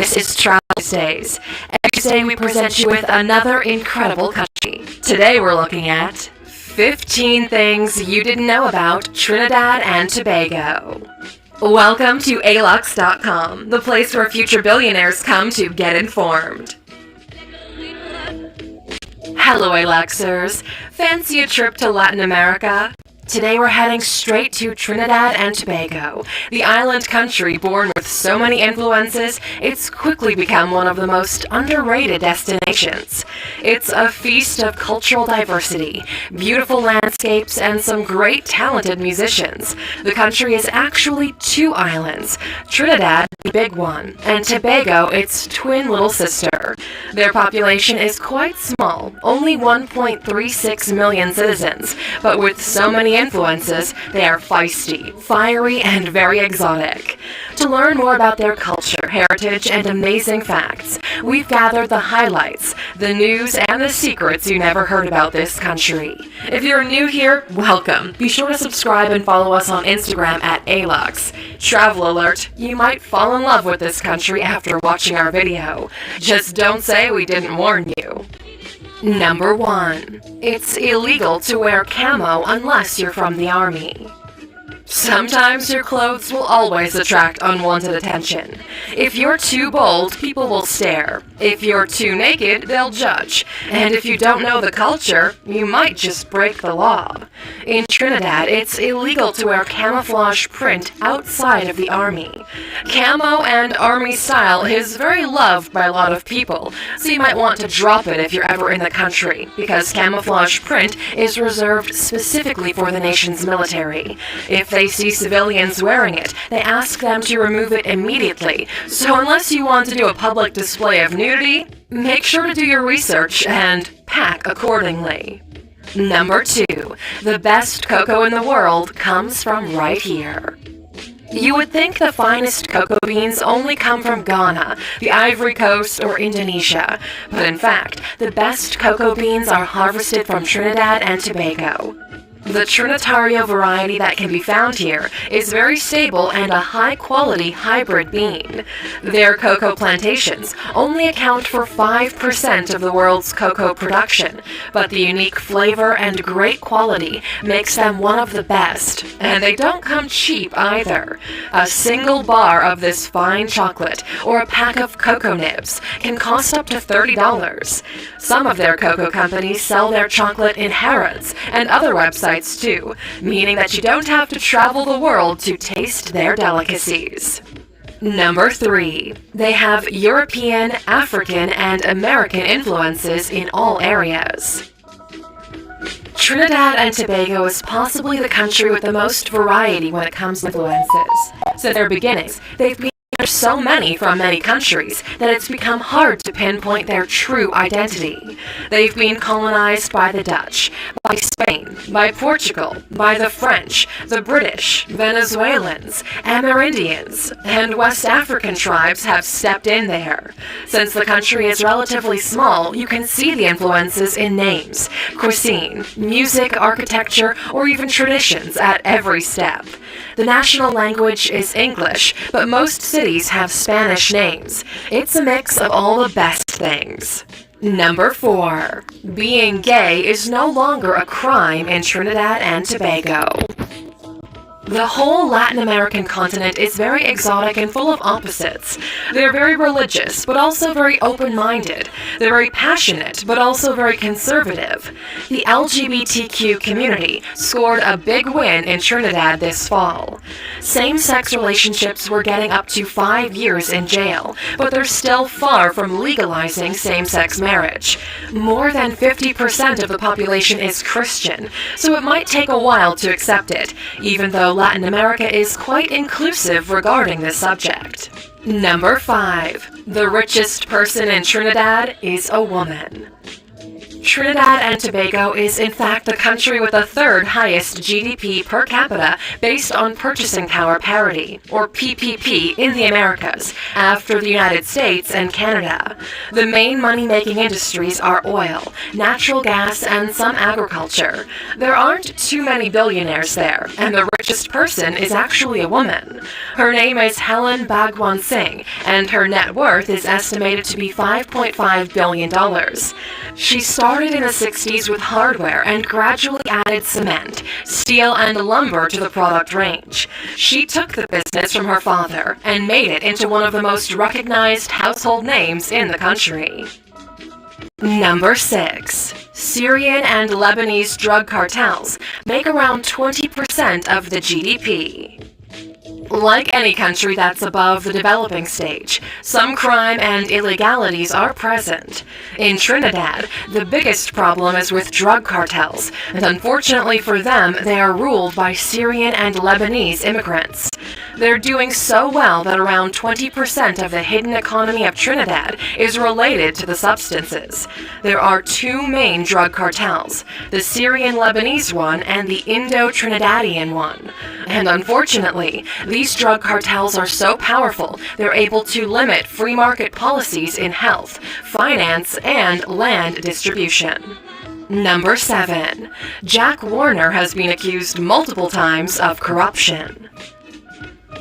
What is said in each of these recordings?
this is Travel Tuesdays. Every Tuesday we present you with another incredible country. Today we're looking at 15 things you didn't know about Trinidad and Tobago. Welcome to alux.com, the place where future billionaires come to get informed. Hello Aluxers, fancy a trip to Latin America? Today we're heading straight to Trinidad and Tobago, the island country born with so many influences, it's quickly become one of the most underrated destinations. It's a feast of cultural diversity, beautiful landscapes, and some great talented musicians. The country is actually two islands, Trinidad, the big one, and Tobago, its twin little sister. Their population is quite small, only 1.36 million citizens, but with so many influences, they are feisty, fiery, and very exotic. To learn more about their culture, heritage, and amazing facts, we've gathered the highlights, the news, and the secrets you never heard about this country. If you're new here, welcome. Be sure to subscribe and follow us on Instagram at Alux. Travel alert, you might fall in love with this country after watching our video. Just don't say we didn't warn you. Number 1. It's illegal to wear camo unless you're from the army. Sometimes your clothes will always attract unwanted attention. If you're too bold, people will stare. If you're too naked, they'll judge. And if you don't know the culture, you might just break the law. In Trinidad, it's illegal to wear camouflage print outside of the army. Camo and army style is very loved by a lot of people, so you might want to drop it if you're ever in the country, because camouflage print is reserved specifically for the nation's military. If they see civilians wearing it, they ask them to remove it immediately. So unless you want to do a public display of nudity, make sure to do your research and pack accordingly. Number 2. The best cocoa in the world comes from right here. You would think the finest cocoa beans only come from Ghana, the Ivory Coast, or Indonesia, but in fact, the best cocoa beans are harvested from Trinidad and Tobago. The Trinitario variety that can be found here is very stable and a high-quality hybrid bean. Their cocoa plantations only account for 5% of the world's cocoa production, but the unique flavor and great quality makes them one of the best, and they don't come cheap either. A single bar of this fine chocolate or a pack of cocoa nibs can cost up to $30. Some of their cocoa companies sell their chocolate in Harrods and other websites too, meaning that you don't have to travel the world to taste their delicacies. Number 3. They have European, African, and American influences in all areas. Trinidad and Tobago is possibly the country with the most variety when it comes to influences. Since their beginnings, they've been so many from many countries that it's become hard to pinpoint their true identity. They've been colonized by the Dutch, by Spain, by Portugal, by the French, the British, Venezuelans, Amerindians, and West African tribes have stepped in there. Since the country is relatively small, you can see the influences in names, cuisine, music, architecture, or even traditions at every step. The national language is English, but most cities have Spanish names. It's a mix of all the best things. Number 4. Being gay is no longer a crime in Trinidad and Tobago. The whole Latin American continent is very exotic and full of opposites. They're very religious, but also very open-minded. They're very passionate, but also very conservative. The LGBTQ community scored a big win in Trinidad this fall. Same-sex relationships were getting up to 5 years in jail, but they're still far from legalizing same-sex marriage. More than 50% of the population is Christian, so it might take a while to accept it, even though Latin America is quite inclusive regarding this subject. Number 5. The richest person in Trinidad is a woman. Trinidad and Tobago is in fact the country with the third highest GDP per capita based on purchasing power parity, or PPP, in the Americas, after the United States and Canada. The main money-making industries are oil, natural gas, and some agriculture. There aren't too many billionaires there, and the richest person is actually a woman. Her name is Helen Bhagwan Singh, and her net worth is estimated to be $5.5 billion. She started in the 60s with hardware and gradually added cement, steel, and lumber to the product range. She took the business from her father and made it into one of the most recognized household names in the country. Number 6. Syrian and Lebanese drug cartels make around 20% of the GDP. Like any country that's above the developing stage, some crime and illegalities are present. In Trinidad, the biggest problem is with drug cartels, and unfortunately for them, they are ruled by Syrian and Lebanese immigrants. They're doing so well that around 20% of the hidden economy of Trinidad is related to the substances. There are two main drug cartels, the Syrian-Lebanese one and the Indo-Trinidadian one. And unfortunately, these drug cartels are so powerful, they're able to limit free market policies in health, finance, and land distribution. Number 7. Jack Warner has been accused multiple times of corruption.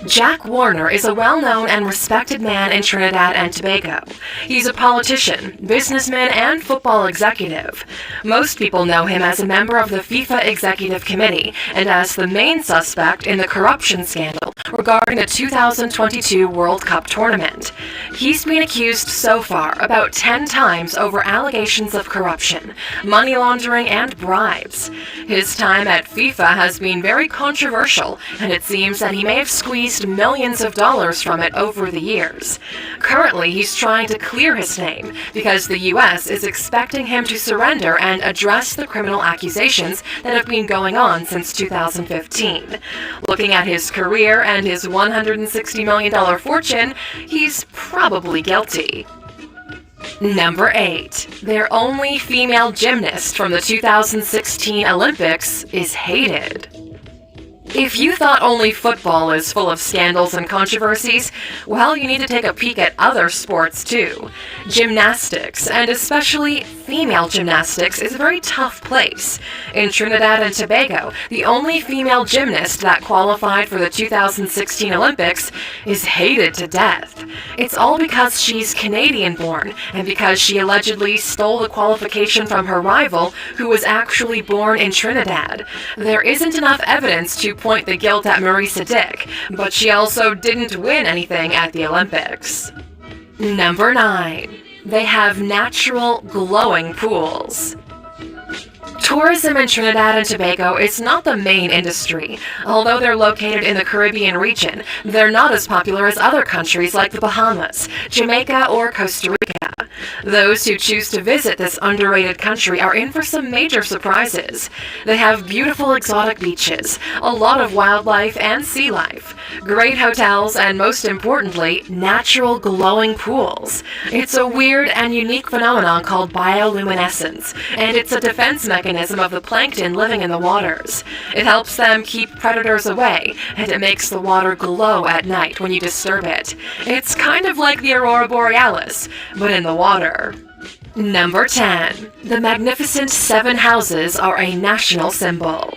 Jack Warner is a well-known and respected man in Trinidad and Tobago. He's a politician, businessman, and football executive. Most people know him as a member of the FIFA Executive Committee and as the main suspect in the corruption scandal regarding the 2022 World Cup tournament. He's been accused so far about 10 times over allegations of corruption, money laundering, and bribes. His time at FIFA has been very controversial, and it seems that he may have squeezed millions of dollars from it over the years. Currently, he's trying to clear his name because the U.S. is expecting him to surrender and address the criminal accusations that have been going on since 2015. Looking at his career and his $160 million fortune, he's probably guilty. Number 8. Their only female gymnast from the 2016 Olympics is hated. If you thought only football is full of scandals and controversies, well, you need to take a peek at other sports too. Gymnastics, and especially female gymnastics, is a very tough place. In Trinidad and Tobago, the only female gymnast that qualified for the 2016 Olympics is hated to death. It's all because she's Canadian-born, and because she allegedly stole the qualification from her rival, who was actually born in Trinidad. There isn't enough evidence to point the guilt at Marisa Dick, but she also didn't win anything at the Olympics. Number 9. They have natural glowing pools. Tourism in Trinidad and Tobago is not the main industry. Although they're located in the Caribbean region, they're not as popular as other countries like the Bahamas, Jamaica, or Costa Rica. Those who choose to visit this underrated country are in for some major surprises. They have beautiful exotic beaches, a lot of wildlife and sea life, great hotels, and most importantly, natural glowing pools. It's a weird and unique phenomenon called bioluminescence, and it's a defense mechanism of the plankton living in the waters. It helps them keep predators away, and it makes the water glow at night when you disturb it. It's kind of like the aurora borealis, but in the water. Number 10. The Magnificent Seven Houses are a national symbol.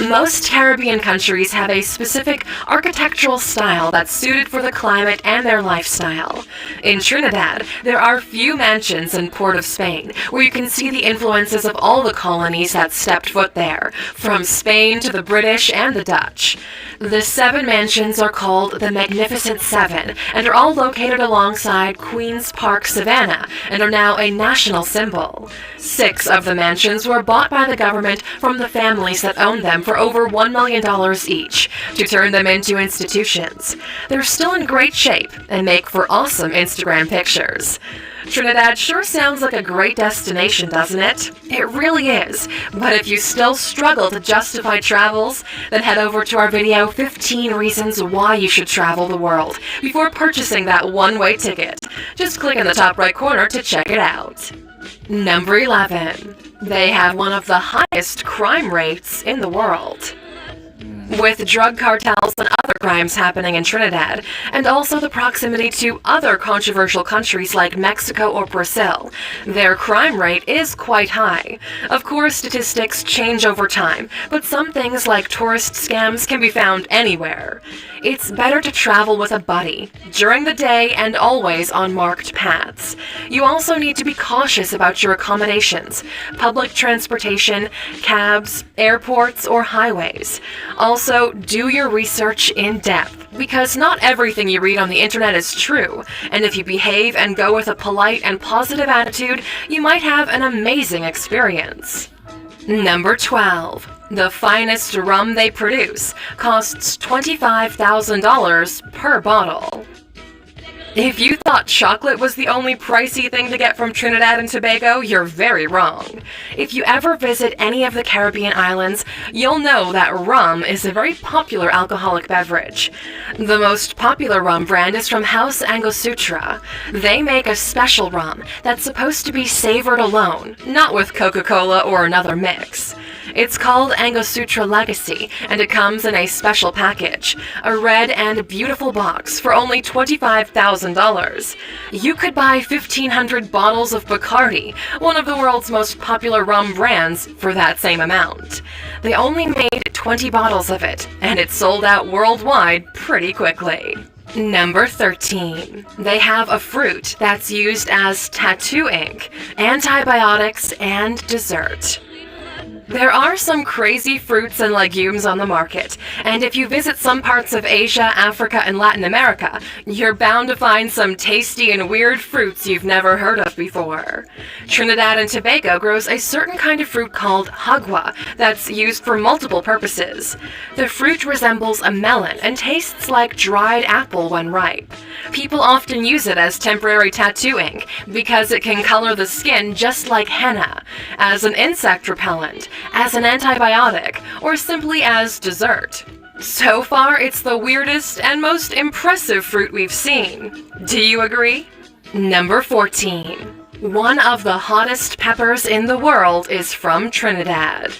Most Caribbean countries have a specific architectural style that's suited for the climate and their lifestyle. In Trinidad, there are few mansions in Port of Spain where you can see the influences of all the colonies that stepped foot there, from Spain to the British and the Dutch. The 7 mansions are called the Magnificent Seven and are all located alongside Queen's Park Savannah and are now a national symbol. 6 of the mansions were bought by the government from the families that owned them for over $1 million each to turn them into institutions. They're still in great shape and make for awesome Instagram pictures. Trinidad sure sounds like a great destination, doesn't it? It really is. But if you still struggle to justify travels, then head over to our video 15 Reasons Why You Should Travel the World before purchasing that one-way ticket. Just click in the top right corner to check it out. Number 11. They have one of the highest crime rates in the world. With drug cartels and other crimes happening in Trinidad, and also the proximity to other controversial countries like Mexico or Brazil, their crime rate is quite high. Of course, statistics change over time, but some things like tourist scams can be found anywhere. It's better to travel with a buddy, during the day and always on marked paths. You also need to be cautious about your accommodations, public transportation, cabs, airports, or highways. Also, do your research in depth, because not everything you read on the internet is true, and if you behave and go with a polite and positive attitude, you might have an amazing experience. Number 12. The finest rum they produce costs $25,000 per bottle. If you thought chocolate was the only pricey thing to get from Trinidad and Tobago, you're very wrong. If you ever visit any of the Caribbean islands, you'll know that rum is a very popular alcoholic beverage. The most popular rum brand is from House Angostura. They make a special rum that's supposed to be savored alone, not with Coca-Cola or another mix. It's called Angostura Legacy, and it comes in a special package, a red and beautiful box for only $25,000. You could buy 1,500 bottles of Bacardi, one of the world's most popular rum brands, for that same amount. They only made 20 bottles of it, and it sold out worldwide pretty quickly. Number 13. They have a fruit that's used as tattoo ink, antibiotics, and dessert. There are some crazy fruits and legumes on the market, and if you visit some parts of Asia, Africa, and Latin America, you're bound to find some tasty and weird fruits you've never heard of before. Trinidad and Tobago grows a certain kind of fruit called hagua that's used for multiple purposes. The fruit resembles a melon and tastes like dried apple when ripe. People often use it as temporary tattoo ink because it can color the skin just like henna, as an insect repellent, as an antibiotic, or simply as dessert. So far, it's the weirdest and most impressive fruit we've seen. Do you agree? Number 14. One of the hottest peppers in the world is from Trinidad.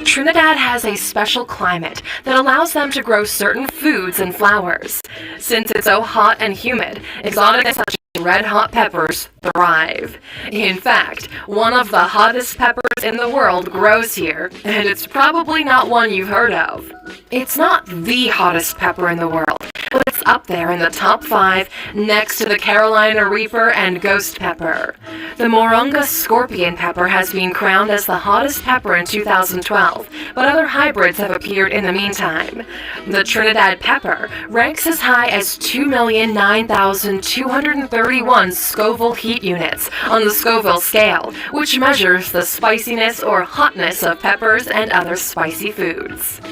Trinidad has a special climate that allows them to grow certain foods and flowers. Since it's so hot and humid, exotic such as red-hot peppers thrive. In fact, one of the hottest peppers in the world grows here, and it's probably not one you've heard of. It's not the hottest pepper in the world, but it's up there in the top 5 next to the Carolina Reaper and Ghost Pepper. The Moronga Scorpion Pepper has been crowned as the hottest pepper in 2012, but other hybrids have appeared in the meantime. The Trinidad Pepper ranks as high as 2,009,231 Scoville heat units on the Scoville scale, which measures the spiciness or hotness of peppers and other spicy foods.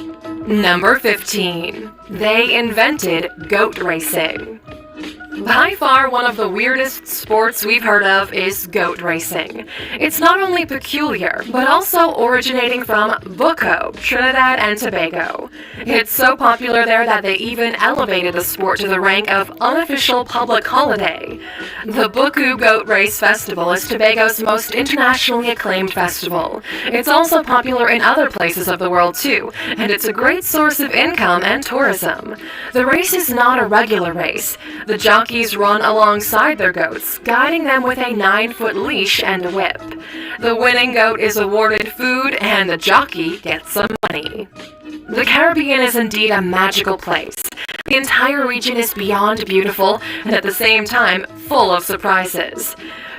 Number 15. They invented goat racing. By far, one of the weirdest sports we've heard of is goat racing. It's not only peculiar, but also originating from Bucco, Trinidad and Tobago. It's so popular there that they even elevated the sport to the rank of unofficial public holiday. The Bucco Goat Race Festival is Tobago's most internationally acclaimed festival. It's also popular in other places of the world too, and it's a great source of income and tourism. The race is not a regular race. The jockeys run alongside their goats, guiding them with a 9-foot leash and a whip. The winning goat is awarded food, and the jockey gets some money. The Caribbean is indeed a magical place. The entire region is beyond beautiful, and at the same time, full of surprises.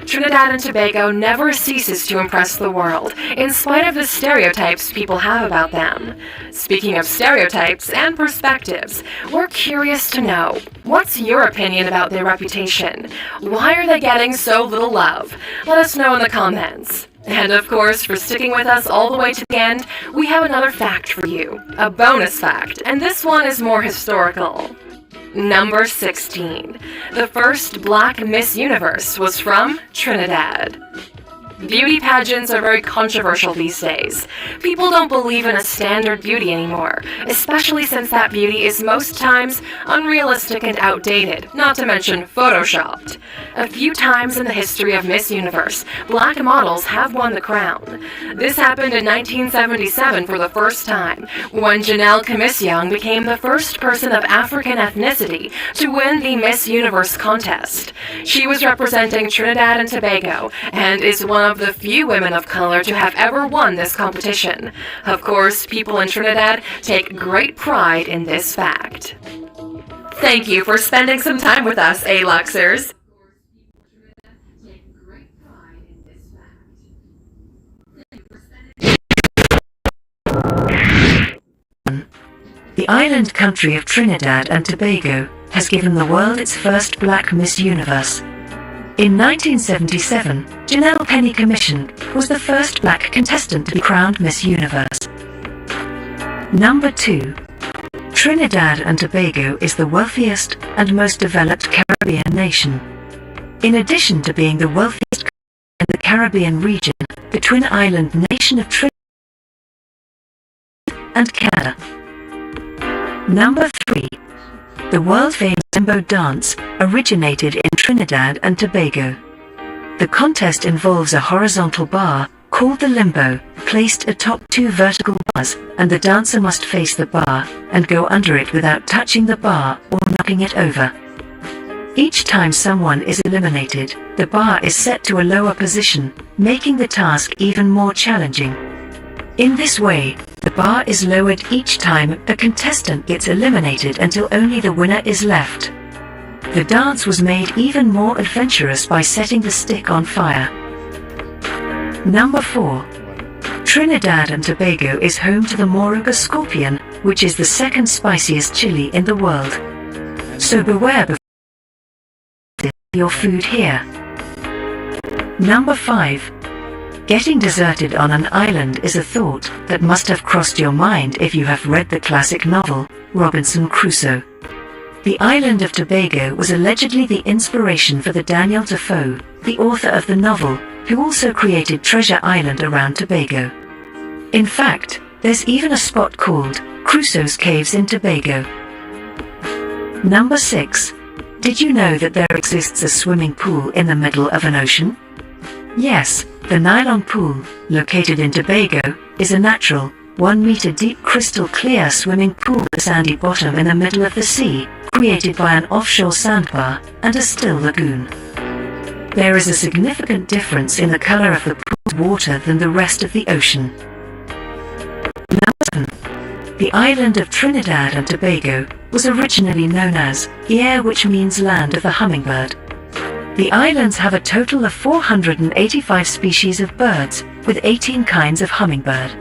Trinidad and Tobago never ceases to impress the world, in spite of the stereotypes people have about them. Speaking of stereotypes and perspectives, we're curious to know, what's your opinion about their reputation? Why are they getting so little love? Let us know in the comments. And of course, for sticking with us all the way to the end, we have another fact for you, a bonus fact, and this one is more historical. Number 16. The first Black Miss Universe was from Trinidad. Beauty pageants are very controversial these days. People don't believe in a standard beauty anymore, especially since that beauty is most times unrealistic and outdated, not to mention photoshopped. A few times in the history of Miss Universe, black models have won the crown. This happened in 1977 for the first time, when Janelle Commission became the first person of African ethnicity to win the Miss Universe contest. She was representing Trinidad and Tobago, and is one of the few women of color to have ever won this competition. Of course, people in Trinidad take great pride in this fact. Thank you for spending some time with us, A-Luxers. The island country of Trinidad and Tobago has given the world its first black Miss Universe. In 1977, Janelle Penny Commission was the first black contestant to be crowned Miss Universe. Number 2. Trinidad and Tobago is the wealthiest and most developed Caribbean nation. In addition to being the wealthiest country in the Caribbean region, the twin island nation of Trinidad and Canada. Number 3. The world-famous limbo dance originated in Trinidad and Tobago. The contest involves a horizontal bar, called the limbo, placed atop 2 vertical bars, and the dancer must face the bar and go under it without touching the bar or knocking it over. Each time someone is eliminated, the bar is set to a lower position, making the task even more challenging. In this way, the bar is lowered each time a contestant gets eliminated until only the winner is left. The dance was made even more adventurous by setting the stick on fire. Number 4. Trinidad and Tobago is home to the Moruga scorpion, which is the second spiciest chili in the world. So beware before your food here. Number 5. Getting deserted on an island is a thought that must have crossed your mind if you have read the classic novel, Robinson Crusoe. The island of Tobago was allegedly the inspiration for the Daniel Defoe, the author of the novel, who also created Treasure Island around Tobago. In fact, there's even a spot called Crusoe's Caves in Tobago. Number 6. Did you know that there exists a swimming pool in the middle of an ocean? Yes, the Nylon Pool, located in Tobago, is a natural, 1-meter deep crystal clear swimming pool with a sandy bottom in the middle of the sea, created by an offshore sandbar and a still lagoon. There is a significant difference in the color of the pool's water than the rest of the ocean. Number 7. The island of Trinidad and Tobago was originally known as Air, which means land of the hummingbird. The islands have a total of 485 species of birds, with 18 kinds of hummingbird.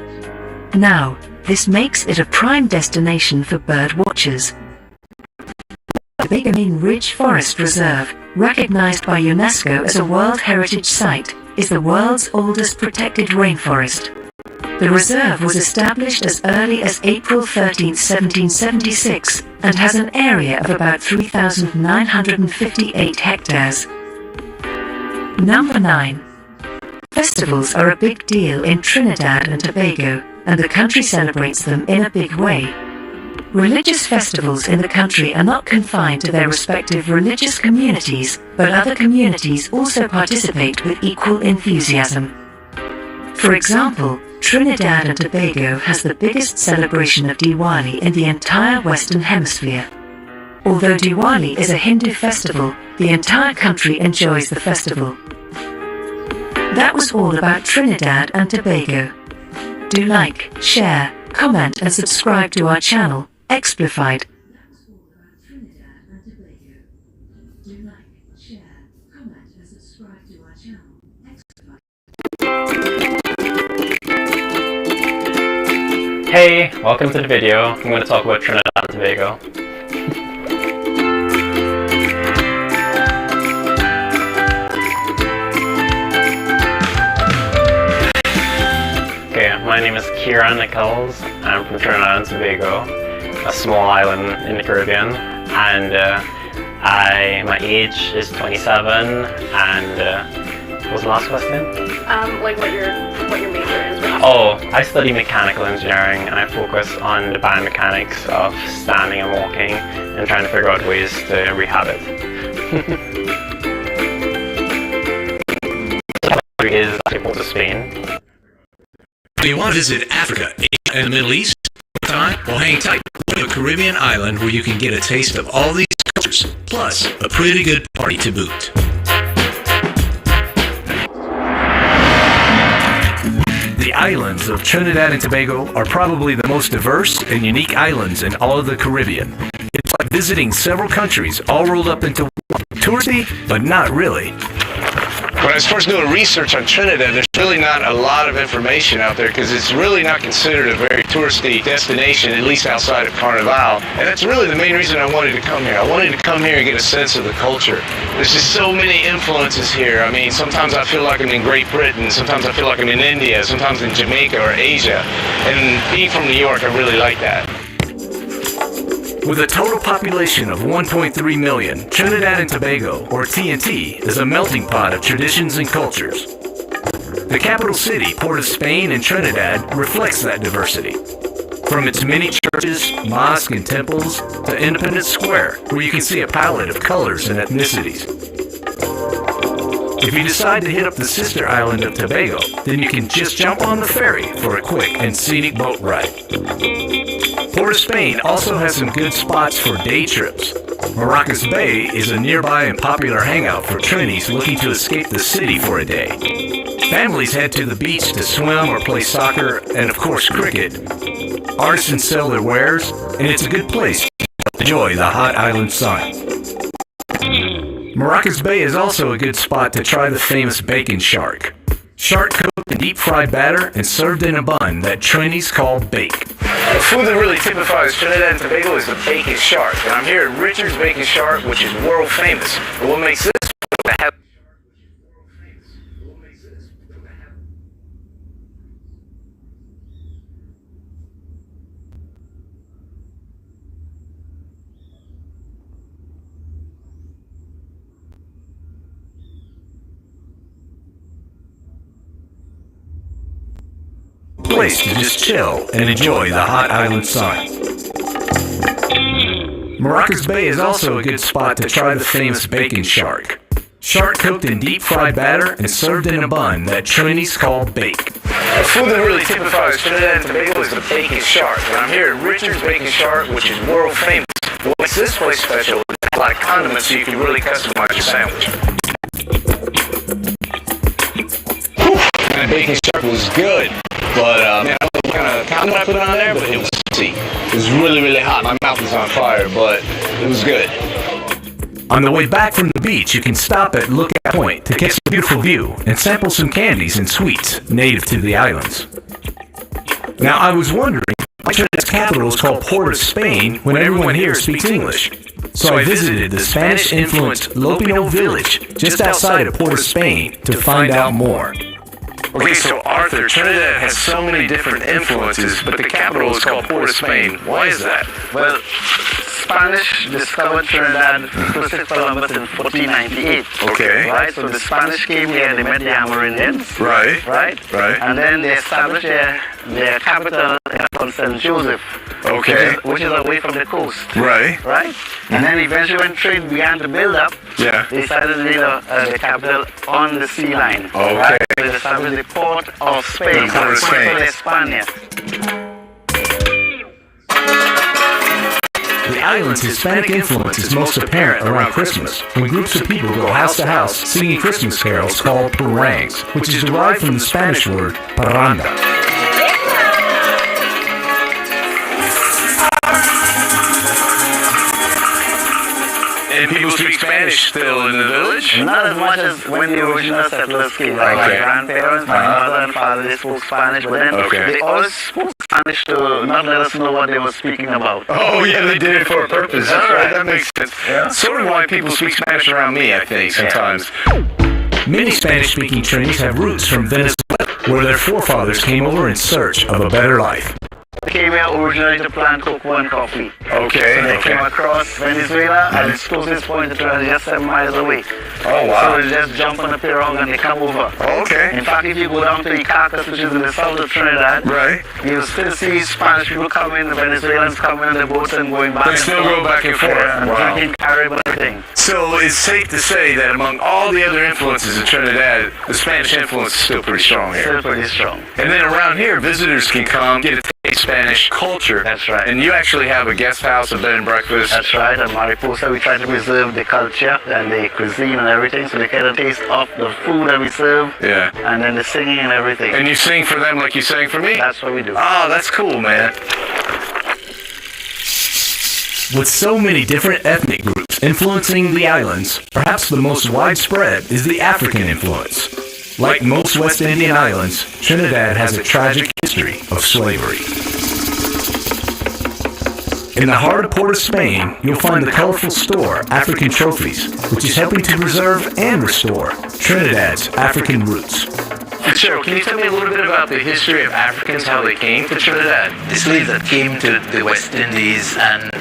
Now, this makes it a prime destination for bird watchers. The Tobago Main Ridge Forest Reserve, recognized by UNESCO as a World Heritage Site, is the world's oldest protected rainforest. The reserve was established as early as April 13, 1776, and has an area of about 3,958 hectares. Number 9. Festivals are a big deal in Trinidad and Tobago, and the country celebrates them in a big way. Religious festivals in the country are not confined to their respective religious communities, but other communities also participate with equal enthusiasm. For example, Trinidad and Tobago has the biggest celebration of Diwali in the entire Western Hemisphere. Although Diwali is a Hindu festival, the entire country enjoys the festival. That was all about Trinidad and Tobago. Do like, share, comment and subscribe to our channel, Explified. Hey, welcome to the video. I'm going to talk about Trinidad and Tobago. Okay, my name is Kieran Nichols. I'm from Trinidad and Tobago, a small island in the Caribbean, and my age is 27, and What was the last question? Like what your major is. Oh, I study mechanical engineering and I focus on the biomechanics of standing and walking and trying to figure out ways to rehab it. Is people to Spain. Do you want to visit Africa, Asia, and the Middle East? Time? Well, hang tight. Go to a Caribbean island where you can get a taste of all these cultures, plus a pretty good party to boot. The islands of Trinidad and Tobago are probably the most diverse and unique islands in all of the Caribbean. It's like visiting several countries all rolled up into one. Touristy, but not really. When I was first doing research on Trinidad, there's really not a lot of information out there because it's really not considered a very touristy destination, at least outside of Carnival. And that's really the main reason I wanted to come here. I wanted to come here and get a sense of the culture. There's just so many influences here. I mean, sometimes I feel like I'm in Great Britain, sometimes I feel like I'm in India, sometimes in Jamaica or Asia. And being from New York, I really like that. With a total population of 1.3 million, Trinidad and Tobago, or TNT, is a melting pot of traditions and cultures. The capital city, Port of Spain in Trinidad, reflects that diversity. From its many churches, mosques, and temples to Independence Square, where you can see a palette of colors and ethnicities. If you decide to hit up the sister island of Tobago, then you can just jump on the ferry for a quick and scenic boat ride. Port of Spain also has some good spots for day trips. Maracas Bay is a nearby and popular hangout for Trinis looking to escape the city for a day. Families head to the beach to swim or play soccer and, of course, cricket. Artisans sell their wares, and it's a good place to enjoy the hot island sun. Maracas Bay is also a good spot to try the famous bacon shark. Shark cooked in deep-fried batter and served in a bun that Trinis call bake. The food that really typifies Trinidad and Tobago is the bacon shark. And I'm here at Richard's Bacon Shark, which is world famous. But what makes this place to just chill and enjoy the hot island sun. Maracas Bay is also a good spot to try the famous bacon shark. Shark cooked in deep-fried batter and served in a bun that Trinis call bake. The food that really typifies Trinidad and Tobago is the bacon shark. And I'm here at Richard's Bacon Shark, which is world famous. What makes this place special is it has a lot of condiments so you can really customize your sandwich. That bacon shark was good. But, man, I don't know what kind of condiment I put on there, but it was spicy. It was really, really hot. My mouth was on fire, but it was good. On the way back from the beach, you can stop at Lookout Point to catch a beautiful view and sample some candies and sweets native to the islands. Now, I was wondering why Trinidad's capital is called Port of Spain when everyone here speaks English. So I visited the Spanish-influenced Lopino village just outside of Port of Spain to find out more. Okay, so Arthur, Trinidad has so many different influences, but the capital is called Port of Spain. Why is that? Well, Spanish discovered Trinidad, Christopher Columbus, in 1498. Okay. Right, so the Spanish came here, they met the Amerindians. Right. Right? Right. And then they established their capital called St. Joseph. Okay. Which is away from the coast. Right. Right? And then eventually when trade began to build up, Yeah. they decided to lay the capital on the sea line. Okay. Right? They established the Port of Spain. The Port of Spain. Puerto de España. The island's Hispanic influence is most apparent around Christmas, when groups of people go house to house singing Christmas carols called parangs, which is derived from the Spanish word parranda. And people speak Spanish still in the village? Not as much as when the original settlers came. Like my grandparents, my mother and father, they spoke Spanish, but then they always spoke Spanish to not let us know what they were speaking about. Oh, yeah, they did it for a purpose. That's right. That makes sense. Yeah. Sort of why people speak Spanish around me, I think, sometimes. Many Spanish-speaking Trinis have roots from Venezuela, where their forefathers came over in search of a better life. They came here originally to plant cocoa and coffee. Okay. So they came across Venezuela, and its closest point to Trinidad is just 7 miles away. Oh, wow. So they just jump on the pirogue and they come over. Okay. In fact, if you go down to Iquitos, which is in the south of Trinidad, Right. you'll still see Spanish people coming, the Venezuelans coming on the boats and going back They and still forth. go back and forth. And Wow. drinking Carib and everything. So it's safe to say that among all the other influences in Trinidad, the Spanish influence is still pretty strong here. Still pretty strong. And then around here, visitors can come, get a taste of Spanish culture. That's right. And you actually have a guest house, a bed and breakfast. That's right, at Mariposa we try to preserve the culture and the cuisine and everything, so they get a taste of the food that we serve, Yeah. and then the singing and everything. And you sing for them like you sang for me? That's what we do. Oh, that's cool, man. With so many different ethnic groups influencing the islands, perhaps the most widespread is the African influence. Like most West Indian islands, Trinidad has a tragic history of slavery. In the heart of Port of Spain, you'll find the colorful store African Trophies, which is helping to preserve and restore Trinidad's African roots. Cheryl, can you tell me a little bit about the history of Africans, how they came to Trinidad? The slaves that came to the West Indies and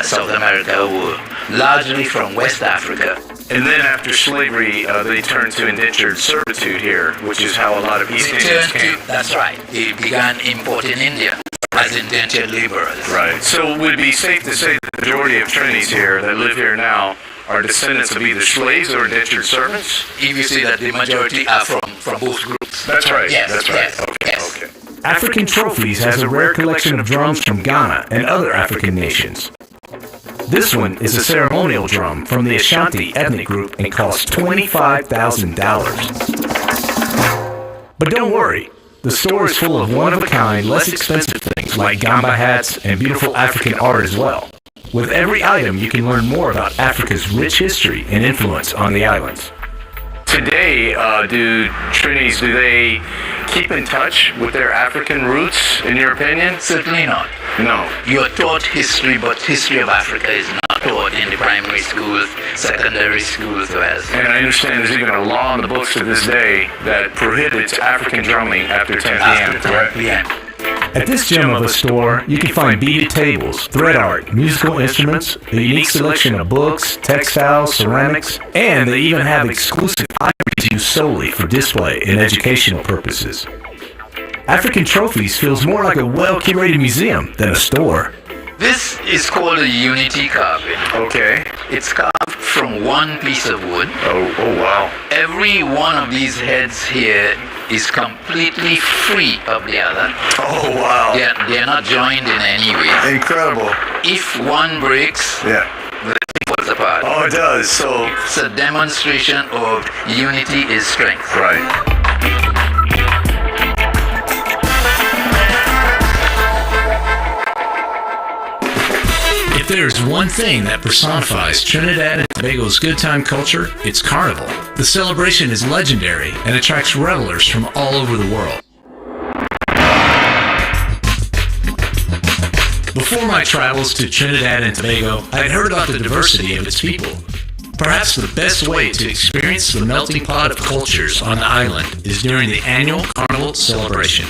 South America were largely from West Africa. And then after slavery, they turned to indentured servitude here, which is how a lot of East Indians came. That's right. They began importing India as indentured laborers. Right. So would it be safe to say that the majority of Trinis here that live here now are descendants of either slaves or indentured servants? If you say that the majority are from both groups. That's right. Yes, That's right. yes, Okay. yes. Okay. African Trophies has a rare collection of drums from Ghana and other African nations. This one is a ceremonial drum from the Ashanti ethnic group and costs $25,000. But don't worry, the store is full of one-of-a-kind, less expensive things like gamba hats and beautiful African art as well. With every item, you can learn more about Africa's rich history and influence on the islands. Today, do Trinis, do they keep in touch with their African roots, in your opinion? Certainly not. No. You are taught history, but history of Africa is not taught in the primary schools, secondary schools, whereas. And I understand there's even a law in the books to this day that prohibits African drumming after 10 p.m. After 10 correct? p.m. At this gem of a store, you can find beaded tables, thread art, musical instruments, a unique selection of books, textiles, ceramics, and they even have exclusive items used solely for display and educational purposes. African Trophies feels more like a well-curated museum than a store. This is called a unity carving. Okay. It's carved from one piece of wood. Oh, wow. Every one of these heads here is completely free of the other. Oh, wow. They're not joined in any way. Incredible. If one breaks, Yeah. the thing falls apart. Oh, it does. So, It's a demonstration of unity is strength. right. If there's one thing that personifies Trinidad and Tobago's good time culture, it's Carnival. The celebration is legendary and attracts revelers from all over the world. Before my travels to Trinidad and Tobago, I'd heard about the diversity of its people. Perhaps the best way to experience the melting pot of cultures on the island is during the annual Carnival celebration.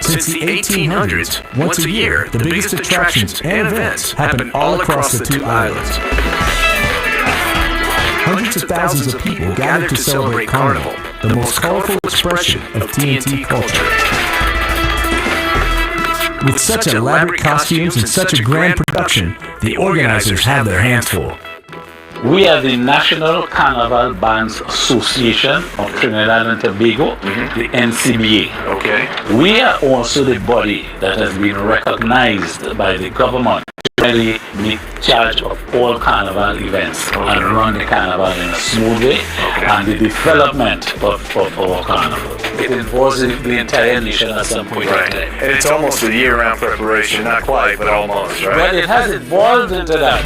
Since the 1800s, once a year, the biggest attractions and events happen all across the two islands. Hundreds of thousands of people gather to celebrate Carnival, the most colorful expression of TNT culture. With such elaborate costumes and such a grand production, the organizers have their hands full. We are the National Carnival Bands Association of Trinidad and Tobago, the NCBA. Okay. We are also the body that has been recognized by the government to really be charge of all carnival events and run the carnival in a smooth way and the development of our carnival. It involves the entire nation at some point in Right. time. And it's almost a year-round preparation. Not quite, but almost, right? But it has evolved into that.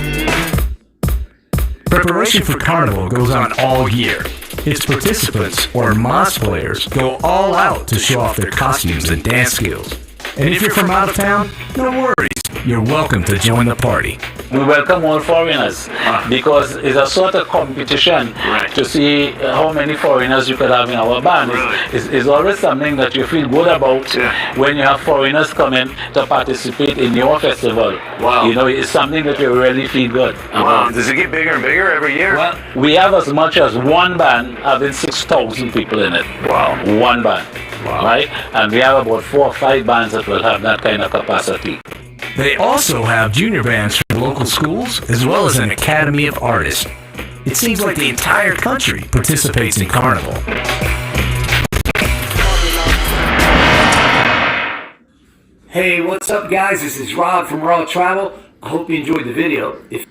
Preparation for Carnival goes on all year. Its participants, or Mas players, go all out to show off their costumes and dance skills. And if you're from out of town, no worries, you're welcome to join the party. we welcome all foreigners because it's a sort of competition to see how many foreigners you could have in our band. It's always something that you feel good about when you have foreigners coming to participate in your festival. Wow. You know, it's something that you really feel good about. Does it get bigger and bigger every year? Well, we have as much as one band having 6,000 people in it. Wow. One band. Wow. Right? And we have about 4 or 5 bands that will have that kind of capacity. They also have junior bands from local schools, as well as an academy of artists. It seems like the entire country participates in Carnival. Hey, what's up guys? This is Rob from Raw Travel. I hope you enjoyed the video. If